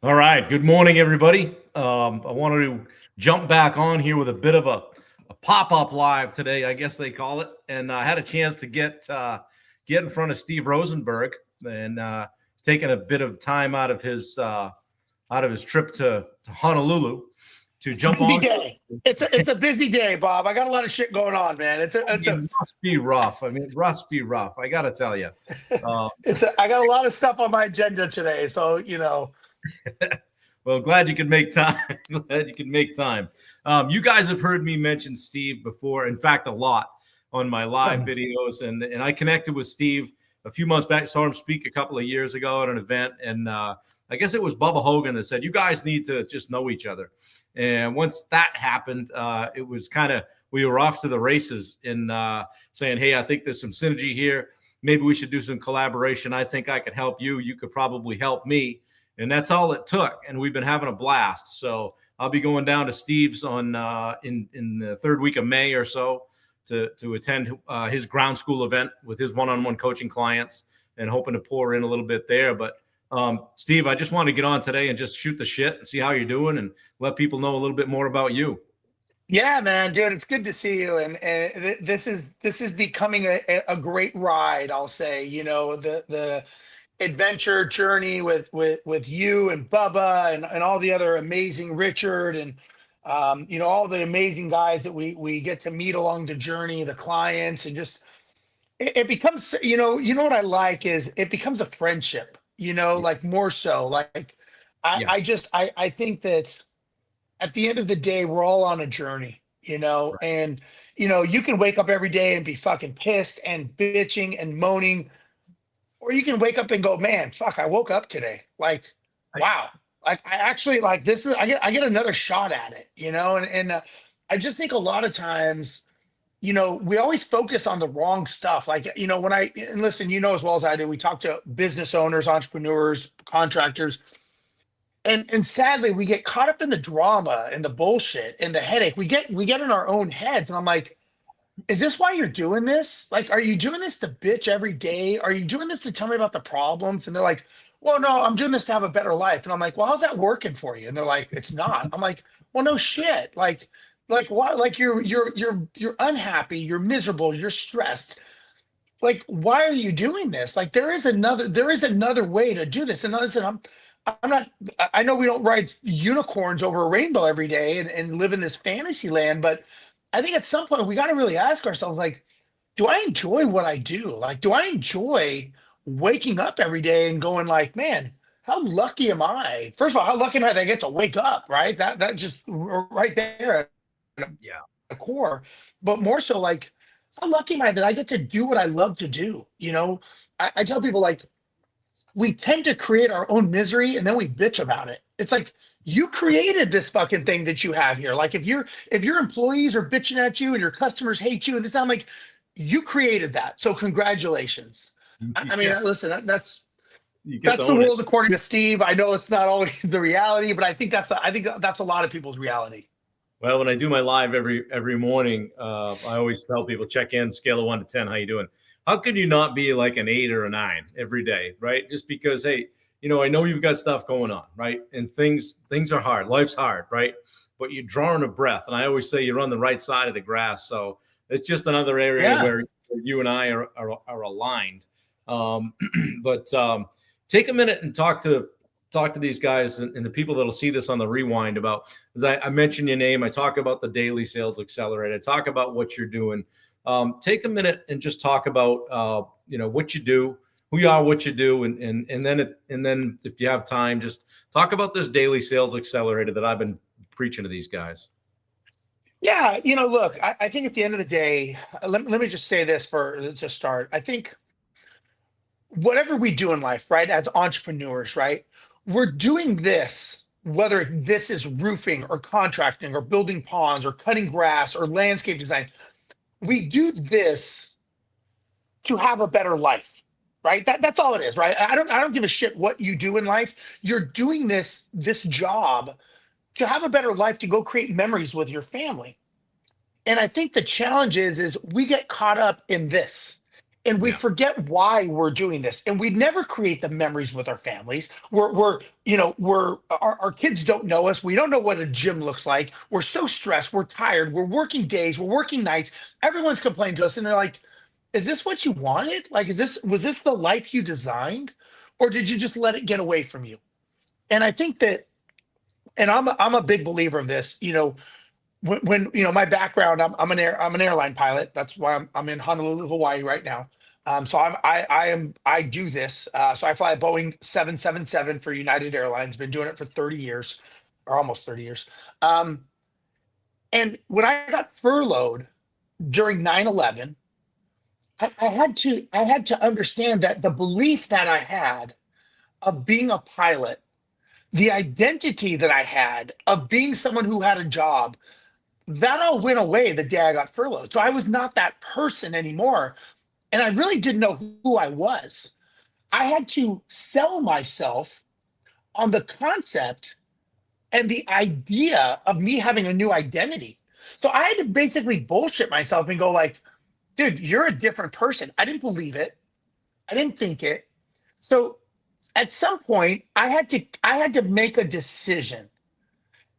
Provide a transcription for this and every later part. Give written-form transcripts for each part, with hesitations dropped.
All right. Good morning, everybody. I wanted to jump back on here with a bit of a pop up live today, I guess they call it. And I had a chance to get in front of Steve Rosenberg and taking a bit of time out of his trip to Honolulu to jump Busy on. day. It's a busy day, Bob. I got a lot of shit going on, man. It must be rough. I mean, it must be rough. I got to tell you. Uh, I got a lot of stuff on my agenda today. So Well, glad you could make time. Glad you could make time. You guys have heard me mention Steve before. In fact, a lot on my live videos, and I connected with Steve a few months back. Saw him speak a couple of years ago at an event, and I guess it was Bubba Hogan that said, "You guys need to just know each other." And once that happened, it was kind of we were off to the races in saying, "Hey, I think there's some synergy here. Maybe we should do some collaboration. I think I could help you. You could probably help me." And that's all it took. And we've been having a blast. So I'll be going down to Steve's on in the third week of May or so to attend his ground school event with his one-on-one coaching clients and hoping to pour in a little bit there. But Steve, I just want to get on today and just shoot the shit and see how you're doing and let people know a little bit more about you. yeah, man, dude, it's good to see you. And this is becoming a great ride. I'll say, the adventure journey with you and Bubba and all the other amazing Richard and all the amazing guys that we get to meet along the journey, the clients, and just it becomes what I like is it becomes a friendship, like more so like Yeah. I think that at the end of the day we're all on a journey, Right. and you can wake up every day and be fucking pissed and bitching and moaning, or you can wake up and go, man, fuck, I woke up today, like, I, wow, like I actually like this is I get another shot at it, and I just think a lot of times we always focus on the wrong stuff. Like, when and listen, as well as I do, we talk to business owners, entrepreneurs, contractors, and sadly, we get caught up in the drama and the bullshit and the headache. We get in our own heads, and I'm like, is this why you're doing this? Like, are you doing this to bitch every day? Are you doing this to tell me about the problems? And they're like, well, no, I'm doing this to have a better life. And I'm like, well, how's that working for you? And they're like, it's not. I'm like, well, no shit. Like what? Like you're unhappy, you're miserable, you're stressed. Like, why are you doing this? Like, there is another way to do this. And listen, I'm not. I know we don't ride unicorns over a rainbow every day and live in this fantasy land, but I think at some point we got to really ask ourselves, like, do I enjoy what I do? Like, do I enjoy waking up every day and going, like, man, how lucky am I? First of all, how lucky am I that I get to wake up? Right, that just right there at yeah. the core. But more so, like, how lucky am I that I get to do what I love to do? I tell people, like, we tend to create our own misery and then we bitch about it. It's like you created this fucking thing that you have here. Like, if your employees are bitching at you and your customers hate you, and this, I'm like, you created that. So congratulations. I mean, Yeah. listen, that's You get to that's the own it. world according to Steve. I know it's not always the reality, but I think that's a lot of people's reality. Well, when I do my live every morning, I always tell people check in, scale of 1 to 10. How you doing? How could you not be like an 8 or a 9 every day, right? Just because, hey, I know you've got stuff going on, right? And things are hard. Life's hard, right? But you're drawing a breath, and I always say you're on the right side of the grass. So it's just another area Yeah. where you and I are aligned. Um, but take a minute and talk to these guys and the people that'll see this on the rewind about, as I mention your name, I talk about the daily sales accelerator, I talk about what you're doing. Take a minute and just talk about what you do, who you are, what you do, and then if you have time, just talk about this daily sales accelerator that I've been preaching to these guys. Yeah. Look, I think at the end of the day, let me just say this for to start. I think whatever we do in life, right, as entrepreneurs, right, we're doing this, whether this is roofing or contracting or building ponds or cutting grass or landscape design, we do this to have a better life, right? That's all it is, right? I don't give a shit what you do in life. You're doing this job to have a better life, to go create memories with your family. And I think the challenge is we get caught up in this. and we Yeah. forget why we're doing this, and we never create the memories with our families. Our kids don't know us. We don't know what a gym looks like. We're so stressed. We're tired. We're working days. We're working nights. Everyone's complaining to us, and they're like, is this what you wanted? Like, was this the life you designed, or did you just let it get away from you? And I think that, and I'm a big believer of this. When my background, I'm an airline pilot. That's why I'm in Honolulu, Hawaii right now. So I do this. So I fly a Boeing 777 for United Airlines. Been doing it for 30 years, or almost 30 years. And when I got furloughed during 9/11, I had to understand that the belief that I had of being a pilot, the identity that I had of being someone who had a job, that all went away the day I got furloughed. So I was not that person anymore. And I really didn't know who I was. I had to sell myself on the concept and the idea of me having a new identity. So I had to basically bullshit myself and go like, dude, you're a different person. I didn't believe it. I didn't think it. So at some point I had to make a decision.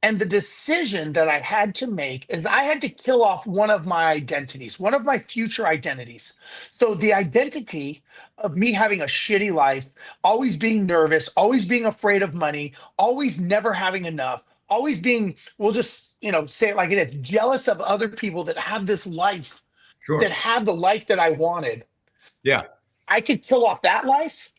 And the decision that I had to make is I had to kill off one of my identities, one of my future identities. So the identity of me having a shitty life, always being nervous, always being afraid of money, always never having enough, always being, we'll just, say it like it is, jealous of other people that have this life, that Sure. have the life that I wanted. Yeah. I could kill off that life,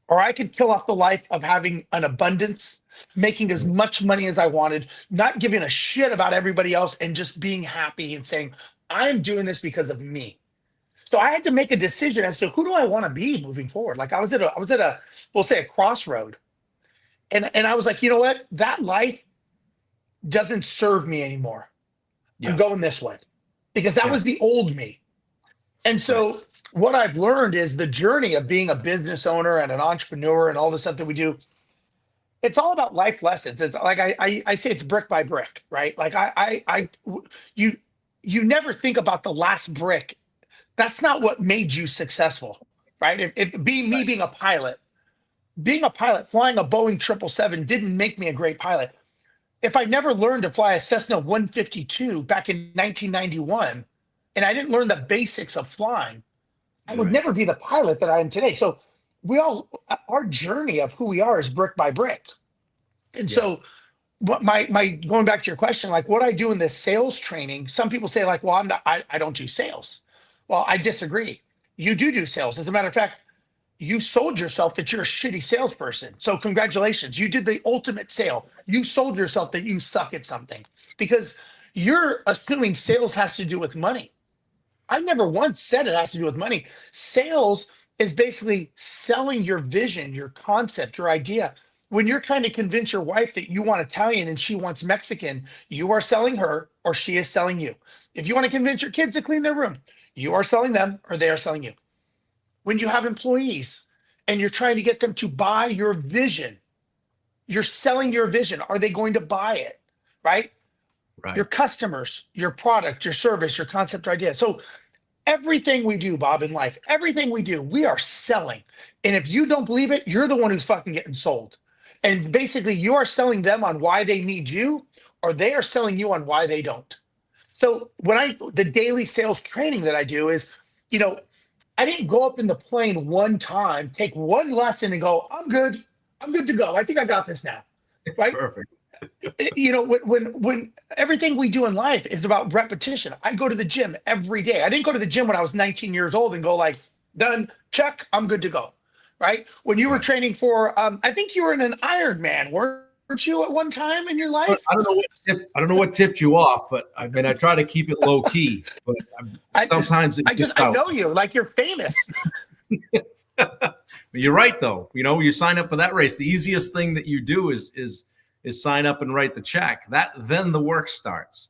or I could kill off the life of having an abundance, making as much money as I wanted, not giving a shit about everybody else, and just being happy and saying, I'm doing this because of me. So I had to make a decision as to who do I want to be moving forward. Like I was at a we'll say a crossroad. And I was like, you know what? That life doesn't serve me anymore. I'm Yeah. going this way. Because that Yeah. was the old me. And Right. so what I've learned is the journey of being a business owner and an entrepreneur and all the stuff that we do, it's all about life lessons. It's like I say it's brick by brick, right? Like you you never think about the last brick. That's not what made you successful, right? If being me Right. being a pilot, flying a Boeing 777 didn't make me a great pilot. If I never learned to fly a Cessna 152 back in 1991, and I didn't learn the basics of flying, I would Right. never be the pilot that I am today. So our journey of who we are is brick by brick. And Yeah. so what my going back to your question, like what I do in this sales training, some people say like, well, I don't do sales. Well, I disagree. You do sales. As a matter of fact, you sold yourself that you're a shitty salesperson. So congratulations. You did the ultimate sale. You sold yourself that you suck at something because you're assuming sales has to do with money. I never once said it has to do with money. Sales is basically selling your vision, your concept, your idea. When you're trying to convince your wife that you want Italian and she wants Mexican, you are selling her or she is selling you. If you want to convince your kids to clean their room, you are selling them or they are selling you. When you have employees and you're trying to get them to buy your vision, you're selling your vision. Are they going to buy it? Right? Your Right. customers, your product, your service, your concept or idea. So everything we do, Bob, in life, everything we do, we are selling. And if you don't believe it, you're the one who's fucking getting sold. And basically, you are selling them on why they need you, or they are selling you on why they don't. So the daily sales training that I do is, you know, I didn't go up in the plane one time, take one lesson and go, I'm good. I'm good to go. I think I got this now. Right? Perfect. When everything we do in life is about repetition. I go to the gym every day. I didn't go to the gym when I was 19 years old and go like, done, check, I'm good to go. Right? When you were Right. training for, I think you were in an Ironman, weren't you at one time in your But life? I don't know what tipped you off, but I mean, I try to keep it low key, but I, sometimes it gets I out. know you like you're famous. You're right, though. You sign up for that race. The easiest thing that you do is sign up and write the check. Then the work starts.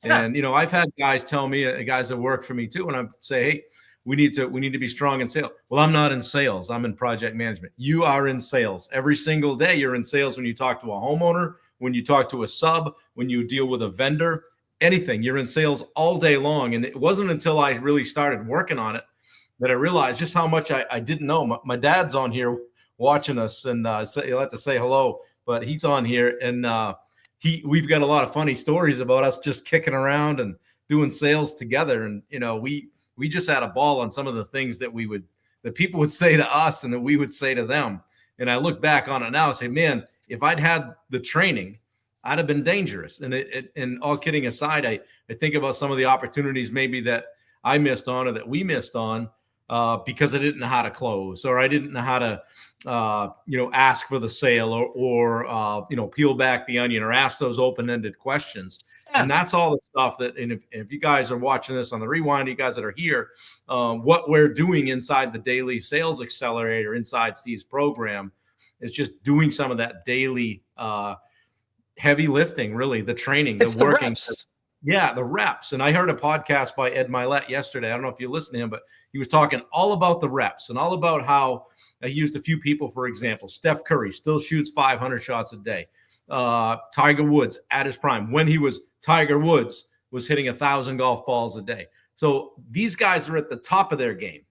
Yeah. And I've had guys tell me, guys that work for me too, and I say, hey, we need to be strong in sales. Well, I'm not in sales. I'm in project management. You are in sales every single day. You're in sales when you talk to a homeowner, when you talk to a sub, when you deal with a vendor, anything. You're in sales all day long. And it wasn't until I really started working on it that I realized just how much I didn't know. My dad's on here watching us, and you'll have to say hello, but he's on here, and we've got a lot of funny stories about us just kicking around and doing sales together. And, we just had a ball on some of the things that people would say to us and that we would say to them. And I look back on it now and say, man, if I'd had the training, I'd have been dangerous. And all kidding aside, I think about some of the opportunities maybe that I missed on or that we missed on because I didn't know how to close, or I didn't know how to, ask for the sale, or peel back the onion, or ask those open-ended questions. Yeah. And that's all the stuff that, and if you guys are watching this on the rewind, you guys that are here, what we're doing inside the Daily Sales Accelerator, inside Steve's program, is just doing some of that daily heavy lifting, really, the training, it's the working. Reps. Yeah, the reps. And I heard a podcast by Ed Milet yesterday. I don't know if you listened to him, but he was talking all about the reps and all about how he used a few people, for example. Steph Curry still shoots 500 shots a day. Tiger Woods at his prime, when he was Tiger Woods, was hitting 1,000 golf balls a day. So these guys are at the top of their game,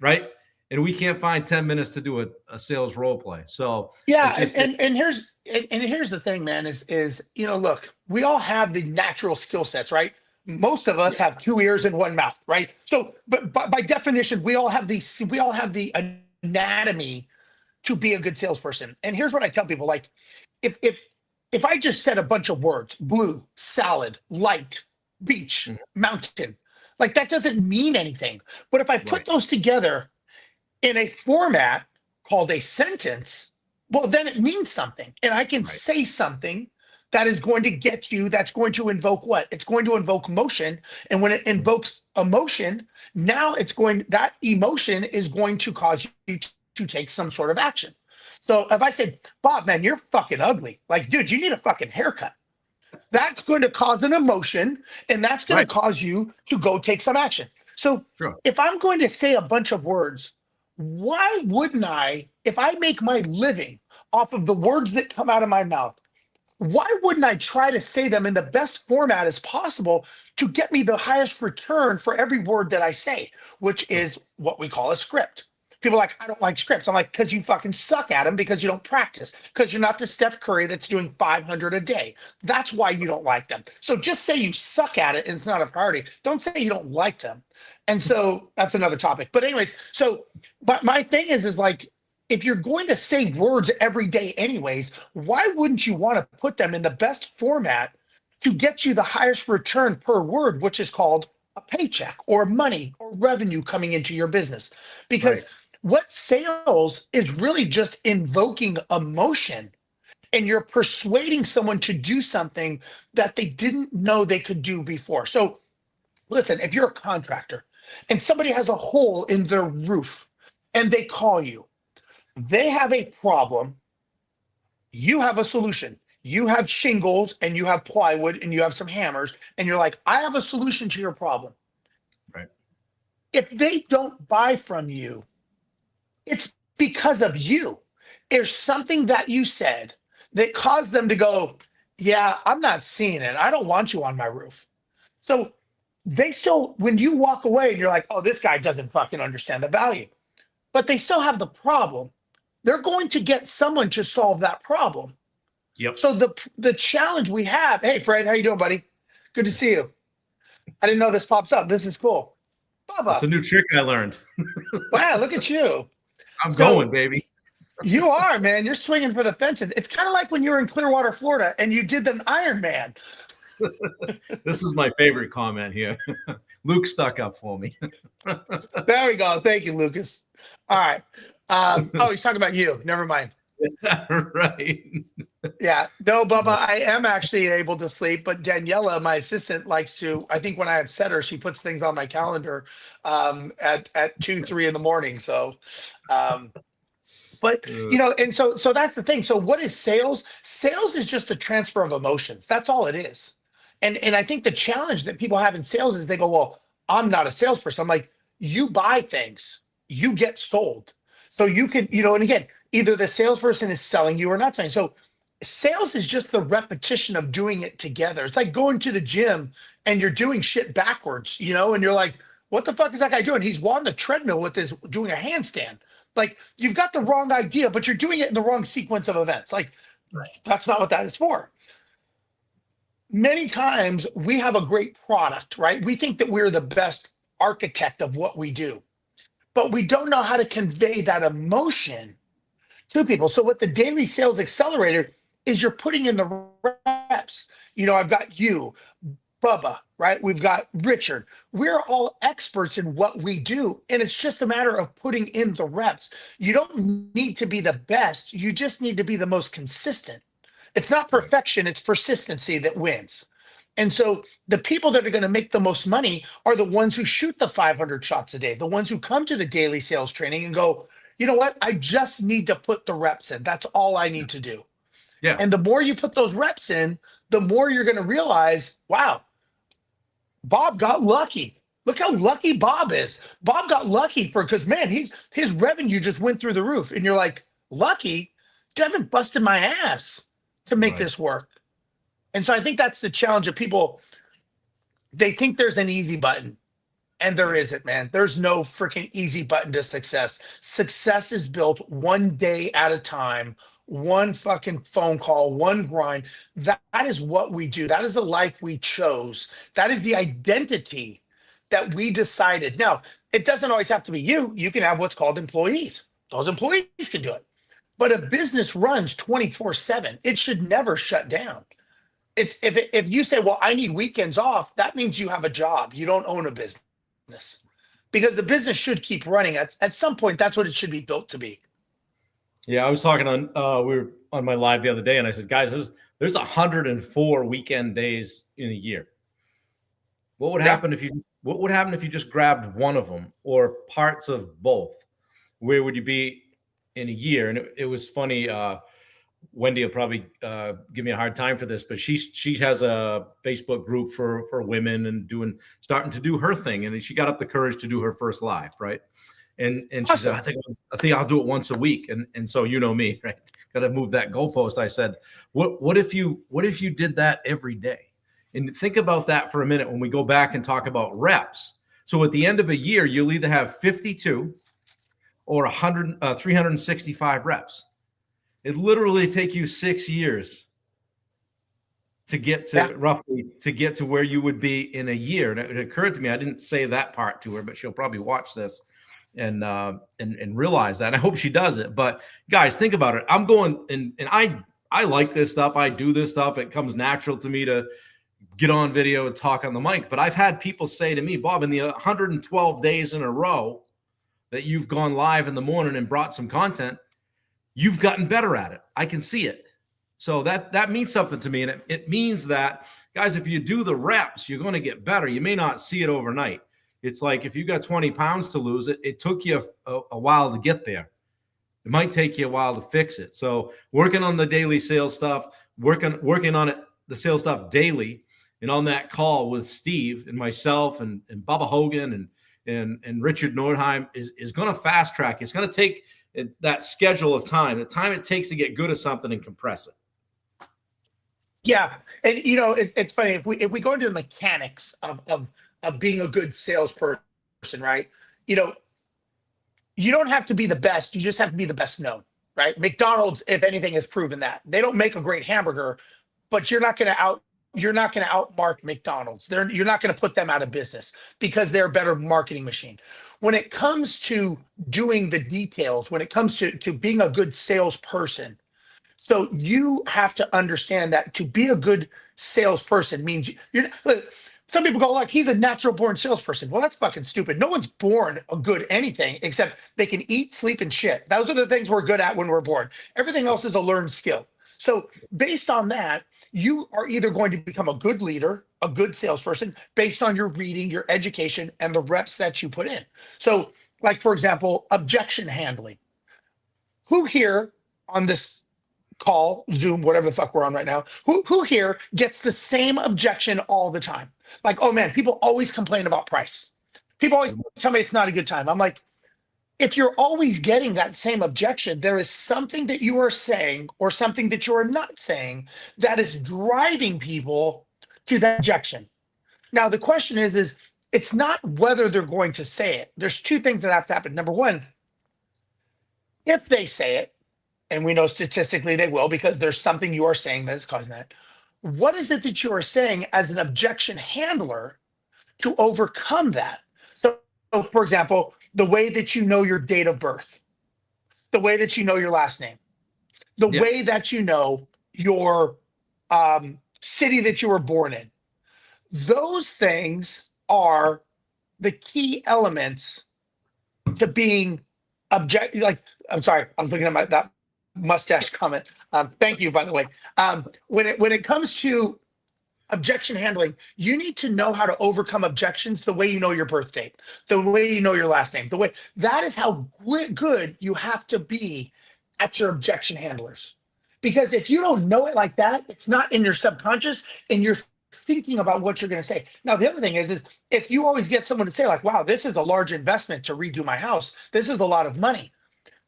right? And we can't find 10 minutes to do a sales role play. So yeah, and here's the thing, man, is look, we all have the natural skill sets, right? Most of us have 2 ears and 1 mouth, right? So, but by definition, we all have the anatomy to be a good salesperson. And here's what I tell people: like, if I just said a bunch of words, blue, salad, light, beach, mountain, like that doesn't mean anything. But if I put those together in a format called a sentence, well, then it means something. And I can say something that is going to get you, that's going to invoke what? It's going to invoke motion. And when it invokes emotion, now that emotion is going to cause you to take some sort of action. So if I say, Bob, man, you're fucking ugly. Like, dude, you need a fucking haircut. That's going to cause an emotion, and that's going to cause you to go take some action. So if I'm going to say a bunch of words, why wouldn't I, if I make my living off of the words that come out of my mouth, why wouldn't I try to say them in the best format as possible to get me the highest return for every word that I say, which is what we call a script. People are like, I don't like scripts. I'm like, because you fucking suck at them, because you don't practice, because you're not the Steph Curry that's doing 500 a day. That's why you don't like them. So just say you suck at it and it's not a priority. Don't say you don't like them. And so that's another topic. But anyways, but my thing is like, if you're going to say words every day anyways, why wouldn't you want to put them in the best format to get you the highest return per word, which is called a paycheck or money or revenue coming into your business? Because what sales is really just invoking emotion, and you're persuading someone to do something that they didn't know they could do before. So listen, if you're a contractor and somebody has a hole in their roof and they call you, they have a problem, you have a solution. You have shingles and you have plywood and you have some hammers, and you're like, I have a solution to your problem. Right. If they don't buy from you, it's because of you. There's something that you said that caused them to go, yeah, I'm not seeing it. I don't want you on my roof. So they still, when you walk away and you're like, oh, this guy doesn't fucking understand the value, but they still have the problem, they're going to get someone to solve that problem. Yep. So the challenge we have, hey, Fred, how you doing, buddy? Good to see you. I didn't know this pops up. This is cool. Bubba. That's a new trick I learned. Wow, look at you. I'm going, baby. You are, man. You're swinging for the fences. It's kind of like when you were in Clearwater, Florida, and you did the Iron Man. This is my favorite comment here. Luke stuck up for me. There we go. Thank you, Lucas. All right. Oh, he's talking about you. Never mind. Right. Yeah. No, Bubba, I am actually able to sleep, but Daniela, my assistant, likes to, I think when I upset her, she puts things on my calendar at 2, 3 in the morning. So, but and so that's the thing. So what is sales? Sales is just a transfer of emotions. That's all it is. And I think the challenge that people have in sales is they go, well, I'm not a salesperson. I'm like, you buy things, you get sold. So you can, and again, either the salesperson is selling you or not selling. So sales is just the repetition of doing it together. It's like going to the gym and you're doing shit backwards, and you're like, What the fuck is that guy doing? He's on the treadmill with his doing a handstand. Like, you've got the wrong idea, but you're doing it in the wrong sequence of events. Like, that's not what that is for. Many times we have a great product, right? We think that we're the best architect of what we do, but we don't know how to convey that emotion to people. So what the daily sales accelerator is, you're putting in the reps. I've got you, Bubba, right? We've got Richard. We're all experts in what we do. And it's just a matter of putting in the reps. You don't need to be the best. You just need to be the most consistent. It's not perfection, it's persistency that wins. And so the people that are going to make the most money are the ones who shoot the 500 shots a day, the ones who come to the daily sales training and go, you know what? I just need to put the reps in. That's all I need to do. Yeah. And the more you put those reps in, the more you're going to realize, wow, Bob got lucky. Look how lucky Bob is. Bob got lucky because man, his revenue just went through the roof. And you're like, lucky? Dude, I've been busting my ass to make this work. And so I think that's the challenge of people. They think there's an easy button, and there isn't, man. There's no freaking easy button to success. Success is built one day at a time, one fucking phone call, one grind. That is what we do. That is the life we chose. That is the identity that we decided. Now, it doesn't always have to be you. You can have what's called employees. Those employees can do it. But a business runs 24/7. It should never shut down. It's if you say, well, I need weekends off, that means you have a job. You don't own a business, because the business should keep running. At some point, that's what it should be built to be. Yeah, I was talking on we were on my live the other day, and I said, guys, there's 104 weekend days in a year. What would happen if you just grabbed one of them or parts of both? Where would you be in a year? And it was funny. Wendy will probably give me a hard time for this, but she has a Facebook group for women and starting to do her thing, and she got up the courage to do her first live, right? And she said, I think I'll do it once a week, and so you know me, right? Got to move that goalpost. I said, what if you did that every day? And think about that for a minute when we go back and talk about reps. So at the end of a year, you'll either have 52 or 365 reps. It literally take you 6 years to get to roughly to where you would be in a year. And it occurred to me, I didn't say that part to her, but she'll probably watch this and realize that. And I hope she does it. But guys, think about it. I'm going and I like this stuff. I do this stuff. It comes natural to me to get on video and talk on the mic. But I've had people say to me, Bob, in the 112 days in a row that you've gone live in the morning and brought some content, you've gotten better at it. I can see it. So that means something to me. And it means that, guys, if you do the reps, you're going to get better. You may not see it overnight. It's like if you got 20 pounds to lose, it took you a while to get there. It might take you a while to fix it. So working on the daily sales stuff, working on it, the sales stuff daily, and on that call with Steve and myself and Bubba Hogan and Richard Nordheim is going to fast track. It's going to take that schedule of time, the time it takes to get good at something and compress it. Yeah. And it's funny, if we go into the mechanics of being a good salesperson, right? You don't have to be the best, you just have to be the best known, right? McDonald's, if anything, has proven that. They don't make a great hamburger, but you're not going to outmark McDonald's. You're not going to put them out of business because they're a better marketing machine. When it comes to doing the details, when it comes to being a good salesperson, so you have to understand that to be a good salesperson means look, some people go like, he's a natural born salesperson. Well, that's fucking stupid. No one's born a good anything except they can eat, sleep, and shit. Those are the things we're good at when we're born. Everything else is a learned skill. So based on that, you are either going to become a good leader, a good salesperson, based on your reading, your education, and the reps that you put in. So, like, for example, objection handling. Who here on this call, Zoom, whatever the fuck we're on right now, who here gets the same objection all the time? Like, oh man, people always complain about price. People always tell me it's not a good time. I'm like, if you're always getting that same objection, there is something that you are saying or something that you are not saying that is driving people to that objection. Now, the question is It's not whether they're going to say it. There's two things that have to happen. Number one, if they say it, and we know statistically they will because there's something you are saying that is causing that. What is it that you are saying as an objection handler to overcome that? So, for example, the way that you know your date of birth, the way that you know your last name, the Yeah. way that you know your city that you were born in, those things are the key elements to being objective. Like, I'm sorry, I'm looking at that mustache comment. Thank you, by the way. When it comes to objection handling, you need to know how to overcome objections the way you know your birth date, the way you know your last name, the way that is how good you have to be at your objection handlers. Because if you don't know it like that, it's not in your subconscious and you're thinking about what you're going to say. Now, the other thing is if you always get someone to say, like, wow, this is a large investment to redo my house, this is a lot of money,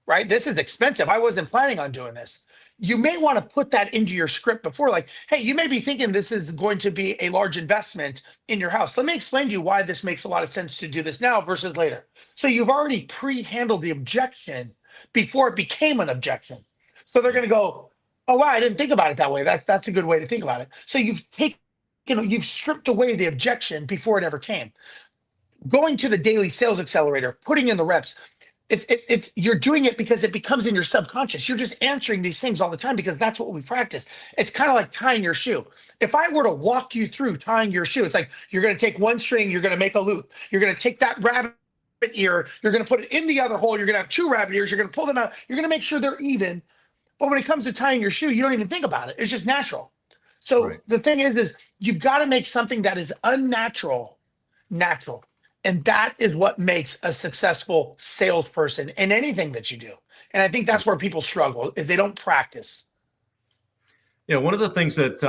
right? This is expensive. I wasn't planning on doing this. You may want to put that into your script before, like, hey, you may be thinking this is going to be a large investment in your house. Let me explain to you why this makes a lot of sense to do this now versus later. So you've already pre-handled the objection before it became an objection. So they're going to go, oh, wow, I didn't think about it that way. That's a good way to think about it. So you've stripped away the objection before it ever came. Going to the daily sales accelerator, putting in the reps, it's you're doing it because it becomes in your subconscious. You're just answering these things all the time because that's what we practice. It's kind of like tying your shoe. If I were to walk you through tying your shoe, it's like you're going to take one string, you're going to make a loop. You're going to take that rabbit ear, you're going to put it in the other hole. You're going to have two rabbit ears. You're going to pull them out. You're going to make sure they're even. But when it comes to tying your shoe, you don't even think about it. It's just natural. So Right. the thing is you've got to make something that is unnatural natural. And that is what makes a successful salesperson in anything that you do. And I think that's where people struggle is they don't practice. Yeah, one of the things that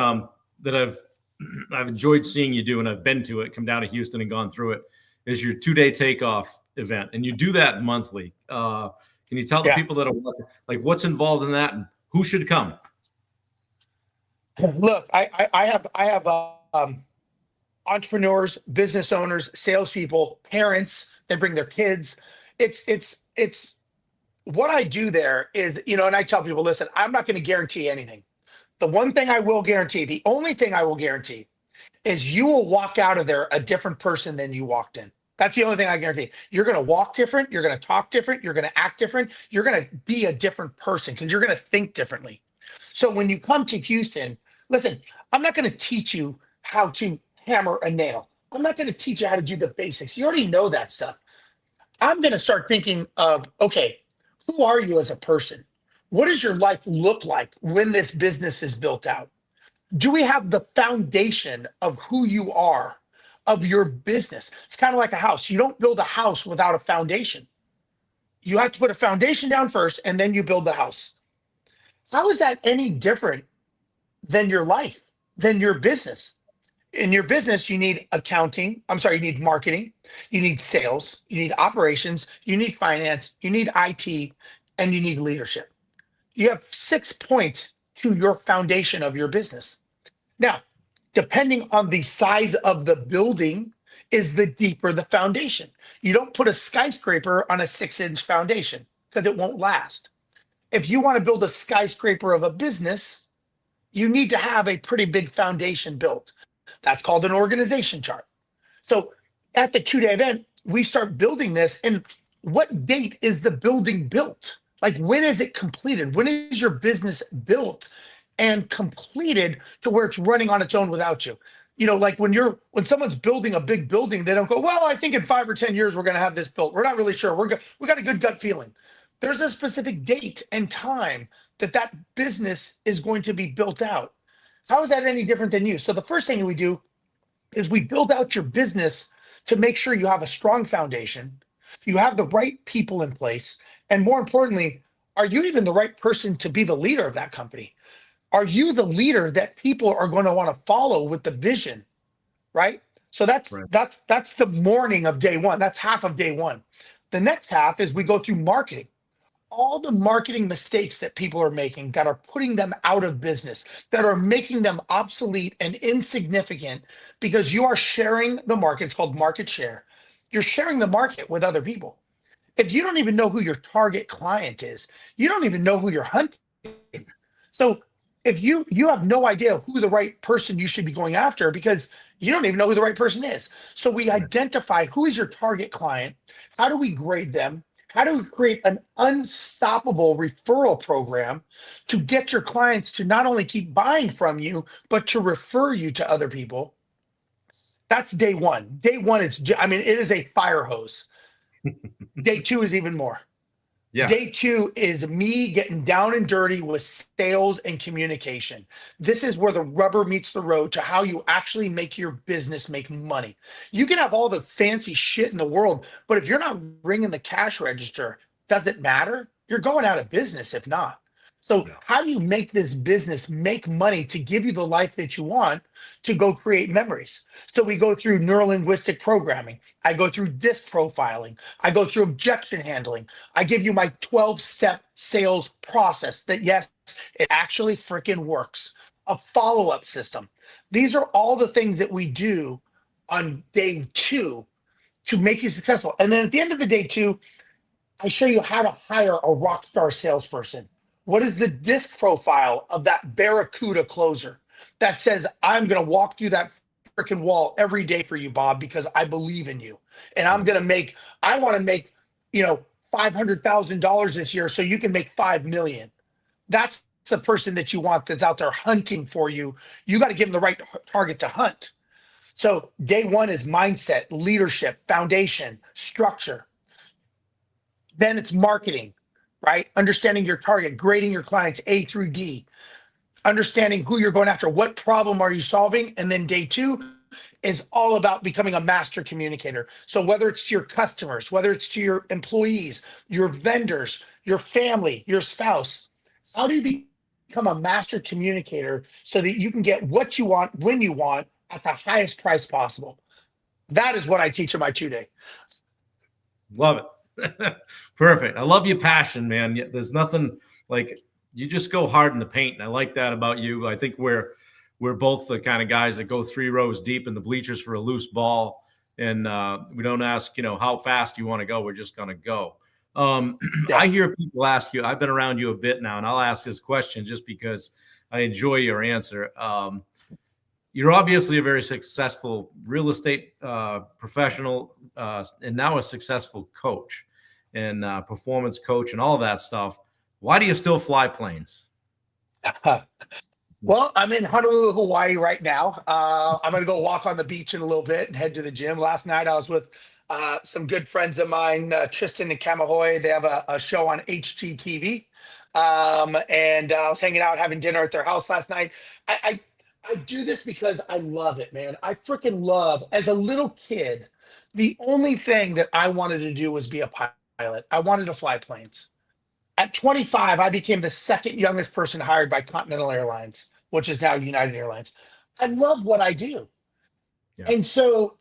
that I've enjoyed seeing you do, and I've been to it, come down to Houston and gone through it, is your 2-day takeoff event, and you do that monthly. Can you tell the Yeah. people that are like what's involved in that and who should come? Look, I have entrepreneurs, business owners, salespeople, parents that bring their kids. It's what I do there is, and I tell people, listen, I'm not going to guarantee anything. The one thing I will guarantee, the only thing I will guarantee is you will walk out of there a different person than you walked in. That's the only thing I guarantee. You're going to walk different. You're going to talk different. You're going to act different. You're going to be a different person because you're going to think differently. So when you come to Houston, listen, I'm not going to teach you how to hammer a nail. I'm not going to teach you how to do the basics. You already know that stuff. I'm going to start thinking of, okay, who are you as a person? What does your life look like when this business is built out? Do we have the foundation of who you are, of your business? It's kind of like a house. You don't build a house without a foundation. You have to put a foundation down first, and then you build the house. How is that any different than your life, than your business? In your business, you need accounting. I'm sorry, you need marketing, you need sales, you need operations, you need finance, you need IT, and you need leadership. You have 6 points to your foundation of your business. Now, depending on the size of the building, is the deeper the foundation. You don't put a skyscraper on a 6-inch foundation because it won't last. If you want to build a skyscraper of a business, you need to have a pretty big foundation built. That's called an organization chart. So at the 2-day event, we start building this. And what date is the building built? Like, when is it completed? When is your business built and completed to where it's running on its own without you? Like when someone's building a big building, they don't go, well, I think in 5 or 10 years, we're going to have this built. We're not really sure. We got a good gut feeling. There's a specific date and time that business is going to be built out. How is that any different than you? So the first thing we do is we build out your business to make sure you have a strong foundation, you have the right people in place, and more importantly, are you even the right person to be the leader of that company? Are you the leader that people are going to want to follow with the vision, right? So that's Right. the morning of day one. That's half of day one. The next half is we go through marketing. all the marketing mistakes that people are making that are putting them out of business, that are making them obsolete and insignificant because you are sharing the market. It's called market share. You're sharing the market with other people. If you don't even know who your target client is, you don't even know who you're hunting. So if you have no idea who the right person you should be going after because you don't even know who the right person is. So we identify who is your target client, how do we grade them, how do we create an unstoppable referral program to get your clients to not only keep buying from you but to refer you to other people. That's day one. Day one is, I mean, it is a fire hose. Day two is even more. Yeah. Day two is me getting down and dirty with sales and communication. This is where the rubber meets the road to how you actually make your business make money. You can have all the fancy shit in the world, but if you're not ringing the cash register, does it matter? You're going out of business if not. So, Yeah. how do you make this business make money to give you the life that you want to go create memories? So, we go through neuro linguistic programming. I go through disc profiling. I go through objection handling. I give you my 12-step sales process that, yes, it actually freaking works. A follow-up system. These are all the things that we do on day two to make you successful. And then at the end of the day two, I show you how to hire a rock star salesperson. What is the disc profile of that barracuda closer that says, I'm going to walk through that freaking wall every day for you, Bob, because I believe in you. And I want to make, $500,000 this year so you can make 5 million. That's the person that you want that's out there hunting for you. You got to give them the right target to hunt. So day one is mindset, leadership, foundation, structure. Then it's marketing, right? Understanding your target, grading your clients A through D, understanding who you're going after, what problem are you solving? And then day two is all about becoming a master communicator. So whether it's to your customers, whether it's to your employees, your vendors, your family, your spouse, how do you become a master communicator so that you can get what you want when you want at the highest price possible? That is what I teach in my 2-day. Love it. Perfect. I love your passion, man. There's nothing like you just go hard in the paint. And I like that about you. I think we're both the kind of guys that go 3 rows deep in the bleachers for a loose ball. And we don't ask, how fast you want to go. We're just going to go. Yeah. I hear people ask you, I've been around you a bit now, and I'll ask this question just because I enjoy your answer. You're obviously a very successful real estate professional and now a successful coach and performance coach and all that stuff. Why do you still fly planes? Well, I'm in Honolulu, Hawaii right now. I'm going to go walk on the beach in a little bit and head to the gym. Last night, I was with some good friends of mine, Tristan and Kamahoy. They have a show on HGTV. And I was hanging out, having dinner at their house last night. I do this because I love it, man. I freaking love, as a little kid, the only thing that I wanted to do was be a pilot. I wanted to fly planes. At 25, I became the second youngest person hired by Continental Airlines, which is now United Airlines. I love what I do. Yeah. And so,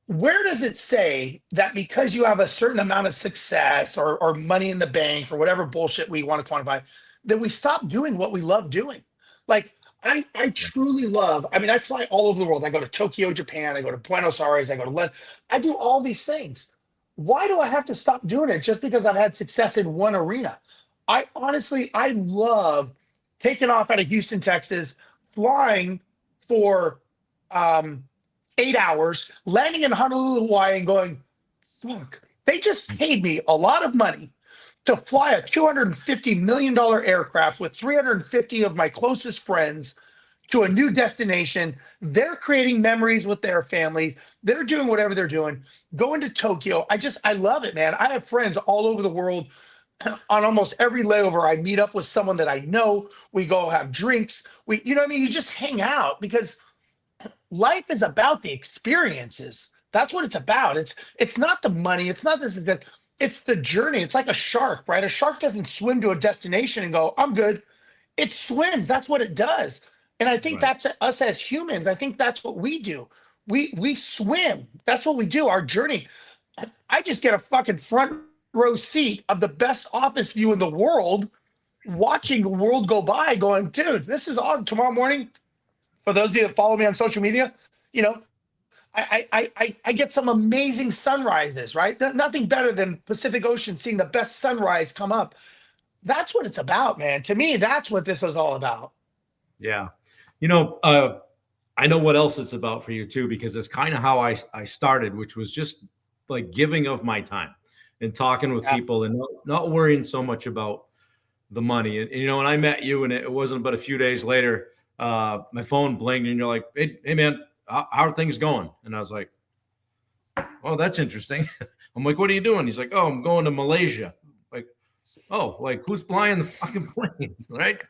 where does it say that because you have a certain amount of success or money in the bank or whatever bullshit we want to quantify, that we stop doing what we love doing? Like, I truly love, I mean, I fly all over the world. I go to Tokyo, Japan. I go to Buenos Aires. I go to London. I do all these things. Why do I have to stop doing it just because I've had success in one arena? I honestly, I love taking off out of Houston, Texas, flying for 8 hours, landing in Honolulu, Hawaii, and going, fuck, they just paid me a lot of money to fly a $250 million aircraft with 350 of my closest friends to a new destination. They're creating memories with their families. They're doing whatever they're doing. Going to Tokyo. I love it, man. I have friends all over the world. On almost every layover, I meet up with someone that I know. We go have drinks. You know what I mean? You just hang out because life is about the experiences. That's what it's about. It's not the money. It's not this. It's the journey. It's like a shark, right? A shark doesn't swim to a destination and go, I'm good. It swims. That's what it does. And I think Right. that's us as humans. I think that's what we do. We swim. That's what we do. Our journey. I just get a fucking front row seat of the best office view in the world, watching the world go by, going, dude, this is on tomorrow morning. For those of you that follow me on social media, you know, I get some amazing sunrises, right? Nothing better than Pacific Ocean seeing the best sunrise come up. That's what it's about, man. To me, that's what this is all about. Yeah. I know what else it's about for you too, because it's kind of how I started, which was just like giving of my time and talking with Yeah. people and not worrying so much about the money. And when I met you, and it wasn't but a few days later, my phone blinged and you're like, hey man, how are things going? And I was like, oh, that's interesting. I'm like, what are you doing? He's like, oh, I'm going to Malaysia. Like, oh, like who's flying the fucking plane? Right?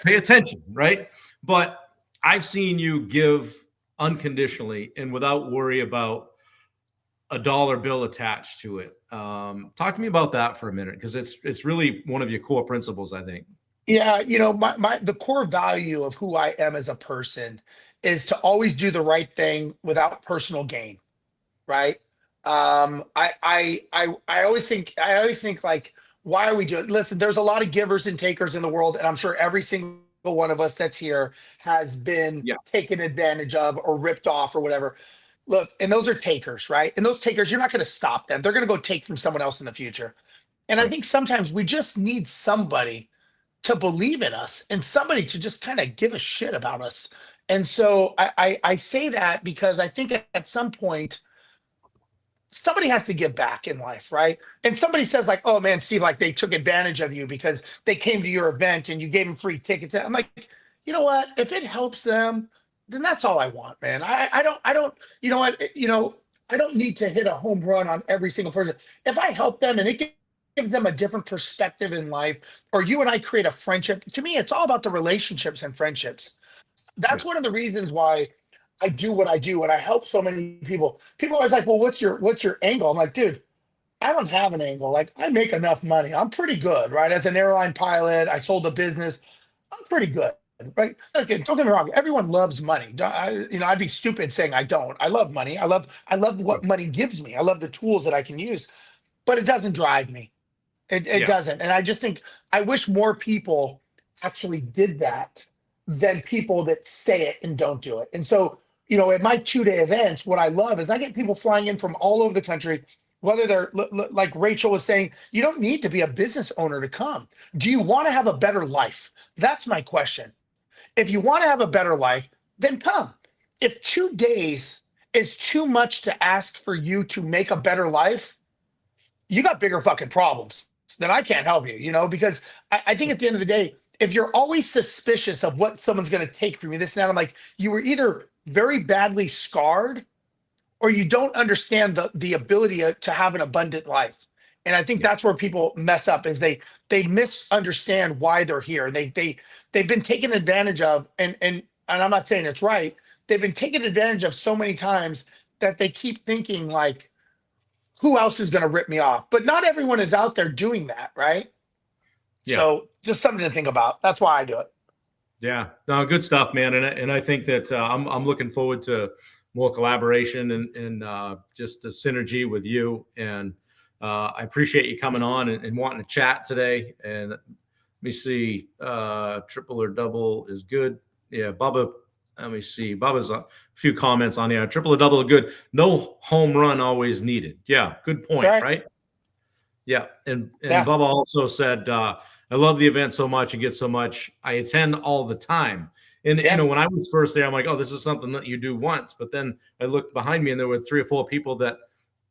Pay attention, right? But I've seen you give unconditionally and without worry about a dollar bill attached to it. Talk to me about that for a minute, because it's really one of your core principles, I think. Yeah, my the core value of who I am as a person is to always do the right thing without personal gain, right? I always think like, why are we doing? Listen, there's a lot of givers and takers in the world, and I'm sure every single one of us that's here has been Yeah, taken advantage of or ripped off or whatever. Look, and those are takers, right? And those takers, you're not going to stop them. They're going to go take from someone else in the future. And I right. think sometimes we just need somebody to believe in us and somebody to just kind of give a shit about us. And so I say that because I think at some point somebody has to give back in life, right? And somebody says like, "Oh man, see, like they took advantage of you because they came to your event and you gave them free tickets." I'm like, you know what? If it helps them, then that's all I want, man. I don't. You know what? I don't need to hit a home run on every single person. If I help them and it gives them a different perspective in life, or you and I create a friendship, to me, it's all about the relationships and friendships. Yeah, That's one of the reasons why I do what I do and I help so many people. People are always like, well, what's your angle? I'm like, dude, I don't have an angle. Like I make enough money. I'm pretty good, right? As an airline pilot, I sold a business. I'm pretty good, right? Again, don't get me wrong. Everyone loves money. I'd be stupid saying I don't. I love money. I love what money gives me. I love the tools that I can use, but it doesn't drive me. It yeah, doesn't. And I just think I wish more people actually did that than people that say it and don't do it. And so, at my 2-day events, what I love is I get people flying in from all over the country, whether they're like Rachel was saying, you don't need to be a business owner to come. Do you want to have a better life? That's my question. If you want to have a better life, then come. If 2 days is too much to ask for you to make a better life, you got bigger fucking problems. Then I can't help you, because I think at the end of the day, if you're always suspicious of what someone's going to take from you, this and that, I'm like, you were either very badly scarred or you don't understand the ability to have an abundant life. And I think yeah, that's where people mess up is they misunderstand why they're here. They've been taken advantage of, and I'm not saying it's right. They've been taken advantage of so many times that they keep thinking like, who else is going to rip me off? But not everyone is out there doing that, right? yeah. So just something to think about. That's why I do it. Yeah, no, good stuff, man. And I think that I'm looking forward to more collaboration and just the synergy with you. And I appreciate you coming on and wanting to chat today. And let me see, triple or double is good. Yeah, Bubba. Let me see. Bubba's a few comments on here. Triple or double are good. No home run always needed. Yeah, good point. Right? Right. Yeah, and Yeah. Bubba also said, "I love the event so much and get so much. I attend all the time." And Yeah. when I was first there, I'm like, "Oh, this is something that you do once." But then I looked behind me, and there were 3 or 4 people that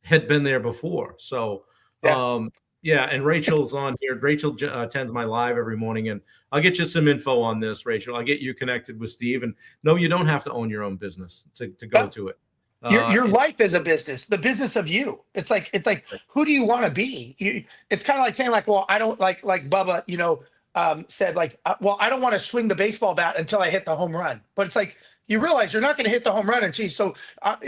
had been there before. So, Yeah. yeah. And Rachel's on here. Rachel attends my live every morning, and I'll get you some info on this, Rachel. I'll get you connected with Steve. And no, you don't have to own your own business to go Yeah. to it. Your It's life is a business, the business of you. It's like who do you want to be? It's kind of like saying like, well, I don't like Bubba, said like, well, I don't want to swing the baseball bat until I hit the home run. But it's like you realize you're not going to hit the home run, and geez, so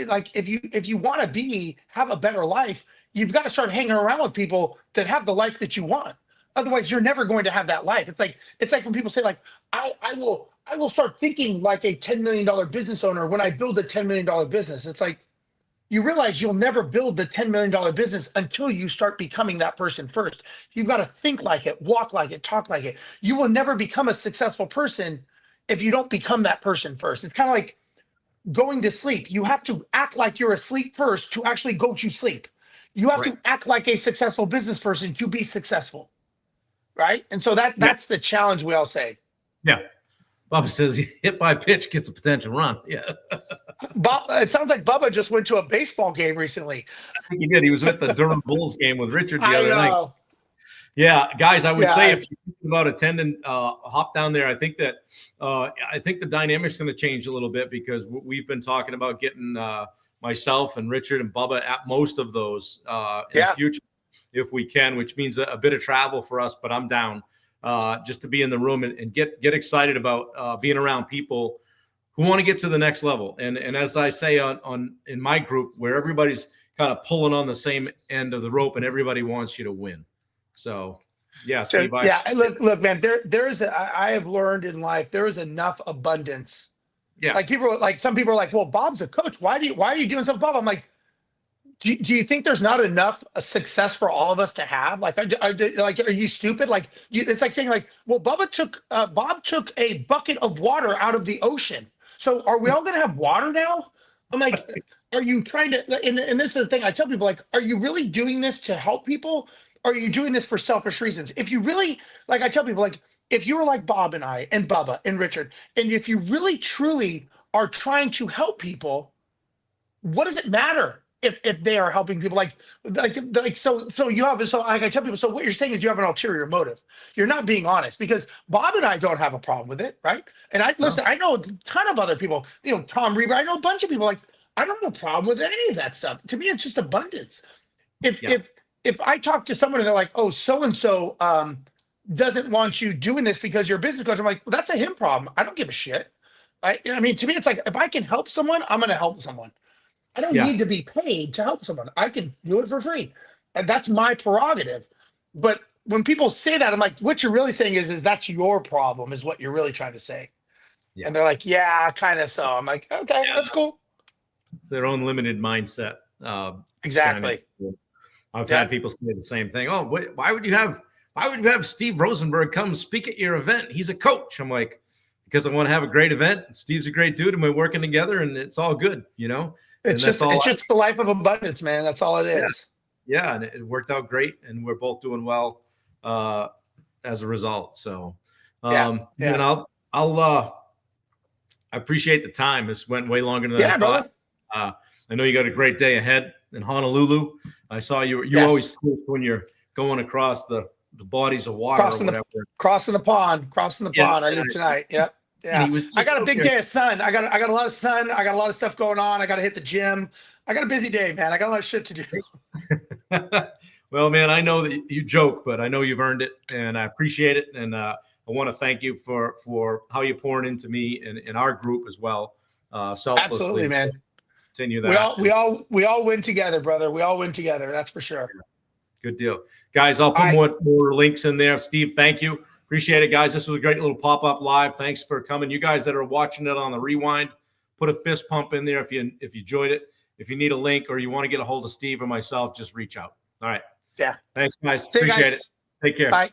like if you want to have a better life, you've got to start hanging around with people that have the life that you want. Otherwise, you're never going to have that life. It's like when people say like, I will start thinking like a $10 million business owner when I build a $10 million business. It's like, you realize you'll never build the $10 million business until you start becoming that person first. You've got to think like it, walk like it, talk like it. You will never become a successful person if you don't become that person first. It's kind of like going to sleep. You have to act like you're asleep first to actually go to sleep. You have to act like a successful business person to be successful. Right. And so that's the challenge we all say. Yeah. Bubba says hit by pitch gets a potential run. Yeah. Bob, it sounds like Bubba just went to a baseball game recently. I think he did. He was with the Durham Bulls game with Richard the I other night. know. Yeah, guys, I would say if you think about attending, hop down there. I think that the dynamic's going to change a little bit because we've been talking about getting myself and Richard and Bubba at most of those in the future if we can, which means a bit of travel for us. But I'm down just to be in the room and get excited about being around people who want to get to the next level. And as I say in my group, where everybody's kind of pulling on the same end of the rope and everybody wants you to win. So, yeah, Steve, look, man, I have learned in life, there is enough abundance. Yeah. Like some people are like, well, Bob's a coach. Why are you doing something, Bob? I'm like, do you think there's not enough success for all of us to have? Like, are you stupid? Like, it's like saying like, well, Bob took a bucket of water out of the ocean. So are we all going to have water now? I'm like, are you trying to, and this is the thing I tell people, like, are you really doing this to help people? Or are you doing this for selfish reasons? If you really, like I tell people, like, if you were like Bob and I and Bubba and Richard, and if you really truly are trying to help people, what does it matter if they are helping people? So you have, so like I tell people, so what you're saying is you have an ulterior motive. You're not being honest, because Bob and I don't have a problem with it, right? And I know a ton of other people, Tom Reber, I know a bunch of people, like, I don't have a problem with any of that stuff. To me, it's just abundance. If I talk to someone and they're like, oh, so-and-so doesn't want you doing this because you're a business coach, I'm like, well, that's a him problem. I don't give a shit. I mean, to me, it's like, if I can help someone, I'm going to help someone. I don't need to be paid to help someone. I can do it for free. And that's my prerogative. But when people say that, I'm like, what you're really saying is that's your problem, is what you're really trying to say. Yeah. And they're like, yeah, kind of so. I'm like, okay, that's cool. Their own limited mindset. Exactly. I've had people say the same thing. Oh, why would you have Steve Rozenberg come speak at your event? He's a coach. I'm like, because I want to have a great event. Steve's a great dude, and we're working together, and it's all good, It's just the life of abundance, man. That's all it is. Yeah, and it worked out great, and we're both doing well as a result. So, and I appreciate the time. This went way longer than I thought. I know you got a great day ahead in Honolulu. I saw you always cool when you're going across the bodies of water crossing the pond. I leave tonight. Yep. Yeah. I got a big day of sun. I got a lot of sun. I got a lot of stuff going on. I got to hit the gym. I got a busy day, man. I got a lot of shit to do. Well, man, I know that you joke, but I know you've earned it, and I appreciate it. And I want to thank you for how you're pouring into me and in our group as well. Selflessly. Absolutely, man. Continue that. We all win together, brother. We all win together. That's for sure. Good deal, guys. I'll put more links in there. Steve, thank you. Appreciate it, guys. This was a great little pop-up live. Thanks for coming. You guys that are watching it on the rewind, put a fist pump in there if you enjoyed it. If you need a link or you want to get a hold of Steve or myself, just reach out. All right. Yeah. Thanks, guys. Appreciate it. Take care. Bye.